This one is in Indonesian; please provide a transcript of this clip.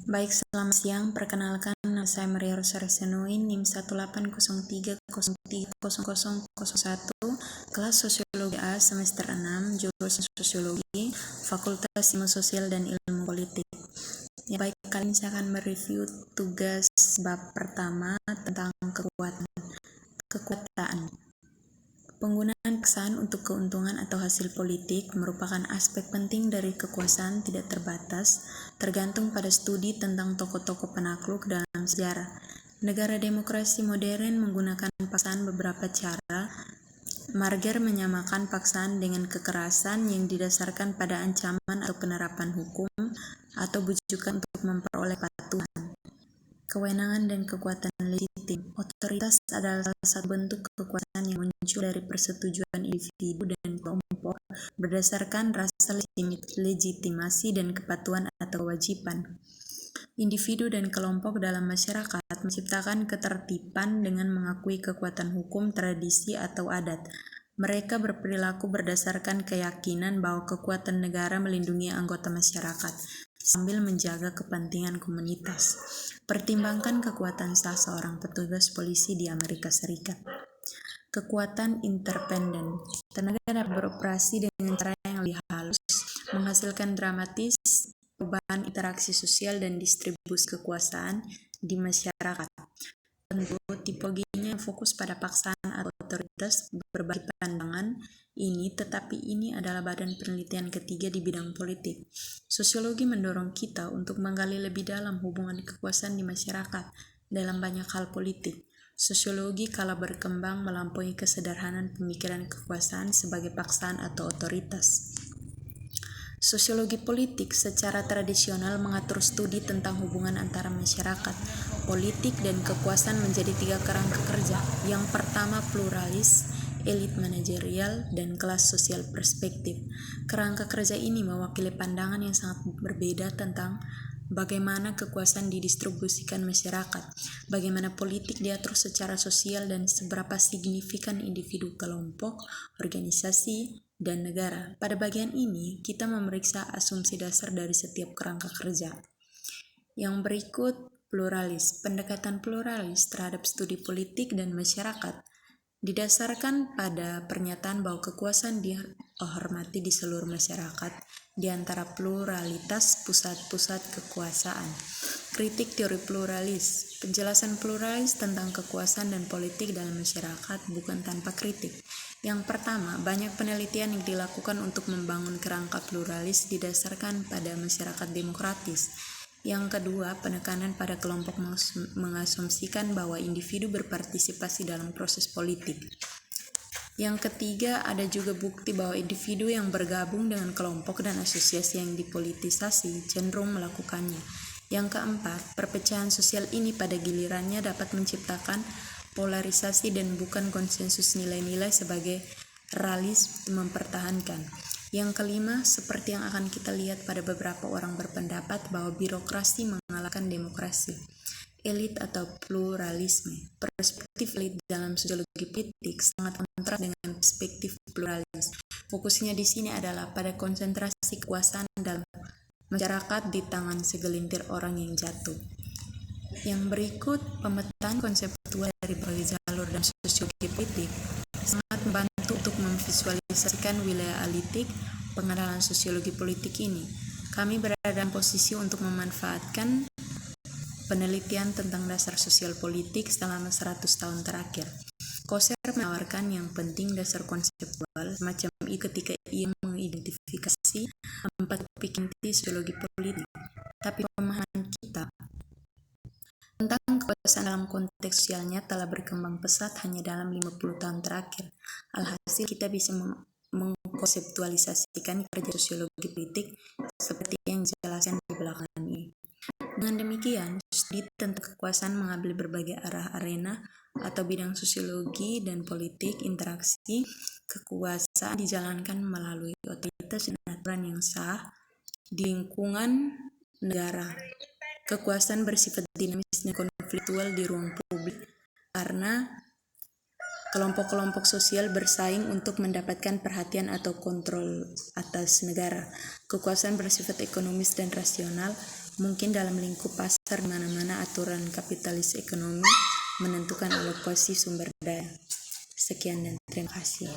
Baik, selamat siang. Perkenalkan, nama saya Maria Rosario Senuin, NIM 18030300001, kelas Sosiologi A, semester 6, jurusan Sosiologi, Fakultas Ilmu Sosial dan Ilmu Politik. Ya, baik, kali ini saya akan mereview tugas bab pertama tentang kekuasaan. Penggunaan paksaan untuk keuntungan atau hasil politik merupakan aspek penting dari kekuasaan tidak terbatas, tergantung pada studi tentang tokoh-tokoh penakluk dalam sejarah. Negara demokrasi modern menggunakan paksaan beberapa cara. Marger menyamakan paksaan dengan kekerasan yang didasarkan pada ancaman atau penerapan hukum atau bujukan untuk memperoleh patuhan. Kewenangan dan kekuatan legitim. Otoritas adalah salah satu bentuk kekuasaan yang muncul dari persetujuan individu dan kelompok berdasarkan rasa legitimasi dan kepatuhan atau kewajiban. Individu dan kelompok dalam masyarakat menciptakan ketertiban dengan mengakui kekuatan hukum, tradisi, atau adat. Mereka berperilaku berdasarkan keyakinan bahwa kekuatan negara melindungi anggota masyarakat sambil menjaga kepentingan komunitas. Pertimbangkan kekuatan sah seorang petugas polisi di Amerika Serikat. Kekuatan interdependen. Tenaga dapat beroperasi dengan cara yang lebih halus, menghasilkan dramatis perubahan interaksi sosial dan distribusi kekuasaan di masyarakat. Tentu, tipologinya fokus pada paksaan atau otoritas berbagi pandangan ini, tetapi ini adalah badan penelitian ketiga di bidang politik. Sosiologi mendorong kita untuk menggali lebih dalam hubungan kekuasaan di masyarakat dalam banyak hal politik. Sosiologi kala berkembang melampaui kesederhanaan pemikiran kekuasaan sebagai paksaan atau otoritas. Sosiologi politik secara tradisional mengatur studi tentang hubungan antara masyarakat, politik, dan kekuasaan menjadi tiga kerangka kerja. Yang pertama, pluralis, elit manajerial, dan kelas sosial perspektif. Kerangka kerja ini mewakili pandangan yang sangat berbeda tentang bagaimana kekuasaan didistribusikan masyarakat, bagaimana politik diatur secara sosial, dan seberapa signifikan individu, kelompok, organisasi, dan negara. Pada bagian ini, kita memeriksa asumsi dasar dari setiap kerangka kerja. Yang berikut, pluralis. Pendekatan pluralis terhadap studi politik dan masyarakat didasarkan pada pernyataan bahwa kekuasaan dihormati di seluruh masyarakat di antara pluralitas pusat-pusat kekuasaan. Kritik teori pluralis. Penjelasan pluralis tentang kekuasaan dan politik dalam masyarakat bukan tanpa kritik. Yang pertama, banyak penelitian yang dilakukan untuk membangun kerangka pluralis didasarkan pada masyarakat demokratis. Yang kedua, penekanan pada kelompok mengasumsikan bahwa individu berpartisipasi dalam proses politik. Yang ketiga, ada juga bukti bahwa individu yang bergabung dengan kelompok dan asosiasi yang dipolitisasi cenderung melakukannya. Yang keempat, perpecahan sosial ini pada gilirannya dapat menciptakan polarisasi dan bukan konsensus nilai-nilai sebagai realis mempertahankan. Yang kelima, seperti yang akan kita lihat pada beberapa orang berpendapat bahwa birokrasi mengalahkan demokrasi. Elit atau pluralisme. Perspektif elit dalam sosiologi politik sangat kontras dengan perspektif pluralis. Fokusnya di sini adalah pada konsentrasi kekuasaan dalam masyarakat di tangan segelintir orang yang jatuh. Yang berikut, pemetaan konseptual dari berbagai jalur dan sosiologi politik sangat membantu untuk memvisualisasikan wilayah analitik pengenalan sosiologi politik ini. Kami berada dalam posisi untuk memanfaatkan penelitian tentang dasar sosial politik selama 100 tahun terakhir. Koser menawarkan yang penting dasar konseptual semacam ini ketika ia mengidentifikasi 4 topik inti sosiologi politik. Tapi pemahaman kita tentang kekuasaan dalam konteks sosialnya telah berkembang pesat hanya dalam 50 tahun terakhir. Alhasil kita bisa mengkonseptualisasikan kerja sosiologi politik seperti yang dijelaskan di belakang ini. Dengan demikian, studi tentang kekuasaan mengambil berbagai arena atau bidang sosiologi dan politik. Interaksi kekuasaan dijalankan melalui otoritas dan aturan yang sah di lingkungan negara. Kekuasaan bersifat dinamis dan konfliktual di ruang publik karena kelompok-kelompok sosial bersaing untuk mendapatkan perhatian atau kontrol atas negara. Kekuasaan bersifat ekonomis dan rasional Mungkin dalam lingkup pasar di mana-mana aturan kapitalis ekonomi menentukan alokasi sumber daya. Sekian dan terima kasih.